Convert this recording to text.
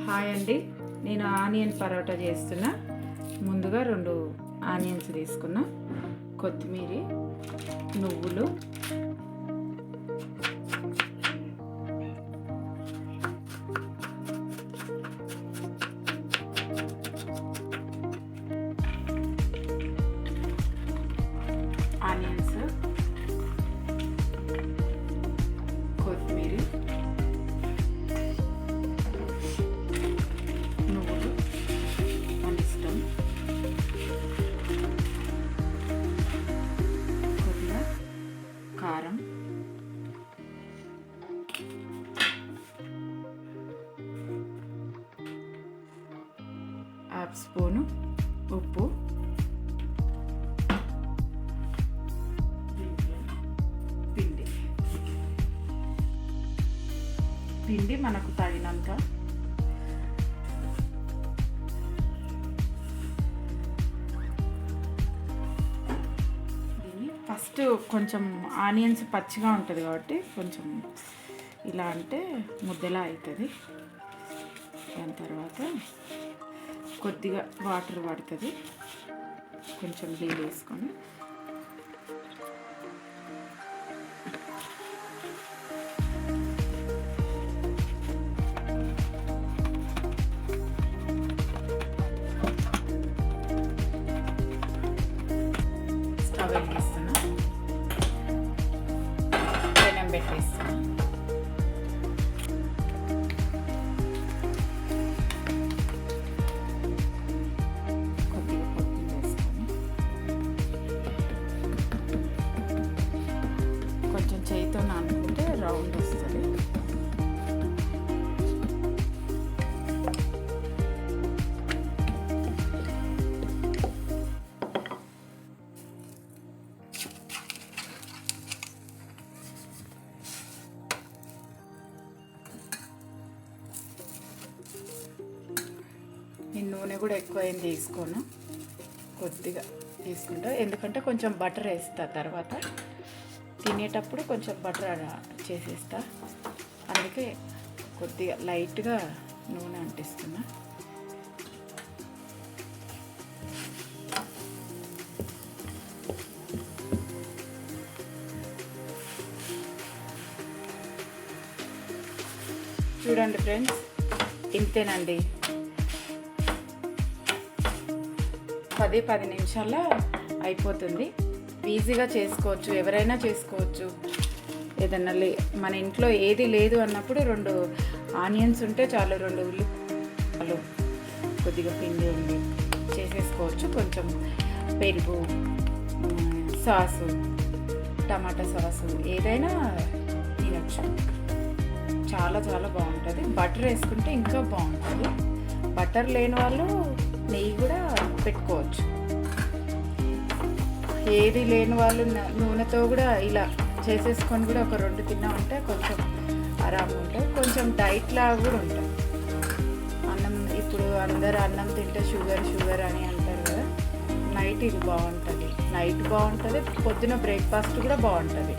Hi అండి, నేను onion parotta చేస్తున్నా. ముందుగా 2 ఆనియన్స్ తీసుకున్నా, కొత్తిమీర, నువ్వులు, ఆనియన్స్, కొత్తిమీర, నువ్వులు మన ఇష్టం, కొద్దిగా కారం, హాఫ్ స్పూను ఉప్పు, పిండి మనకు తగినంత, దీన్ని ఫస్ట్ కొంచెం ఆనియన్స్ పచ్చిగా ఉంటుంది కాబట్టి కొంచెం ఇలా అంటే ముద్దలా అవుతుంది. దాని తర్వాత కొద్దిగా వాటర్ పడుతుంది, కొంచెం నీళ్ళు వేసుకొని స్టవ్ వెలిగిస్తున్నా, పెనం పెట్టేస్తున్నా. కొద్దిగా కొత్తిమీర వేసుకొని కొంచెం చేయితో నానుకుంటే రౌండ్ వస్తుంది. నేను నూనె కూడా ఎక్కువ ఏం తీసుకోను, కొద్దిగా తీసుకుంటా. ఎందుకంటే కొంచెం బటర్ వేస్తా, తర్వాత తినేటప్పుడు కొంచెం బటర్ చేసేస్తా. అందుకే కొద్దిగా లైట్గా నూనె అంటిస్తున్నా. చూడండి ఫ్రెండ్స్, ఇంతేనండి. 10 నిమిషాల్లో అయిపోతుంది. ఈజీగా చేసుకోవచ్చు, ఎవరైనా చేసుకోవచ్చు. ఏదన్నా మన ఇంట్లో ఏది లేదు అన్నప్పుడు 2 ఆనియన్స్ ఉంటే చాలు, 2 ఉల్లిపాయలు, కొద్దిగా పిండి ఉండి చేసేసుకోవచ్చు. కొంచెం పెరుగు, సాసు, టమాటా సాసు ఏదైనా తినచ్చు. చాలా చాలా బాగుంటుంది. బటర్ వేసుకుంటే ఇంకా బాగుంటుంది. బటర్ లేని వాళ్ళు నెయ్యి కూడా పెట్టుకోవచ్చు. ఏది లేని వాళ్ళు నూనెతో కూడా ఇలా చేసేసుకొని కూడా ఒక 2 తిన్నామంటే కొంచెం ఆరాంగా ఉంటుంది. కొంచెం డైట్ లాగా కూడా ఉంటుంది. అన్నం ఇప్పుడు అందరు అన్నం తింటే షుగర్ అని అంటారు కదా, నైట్ ఇది బాగుంటుంది. నైట్ బాగుంటుంది, పొద్దున బ్రేక్ఫాస్ట్ కూడా బాగుంటుంది.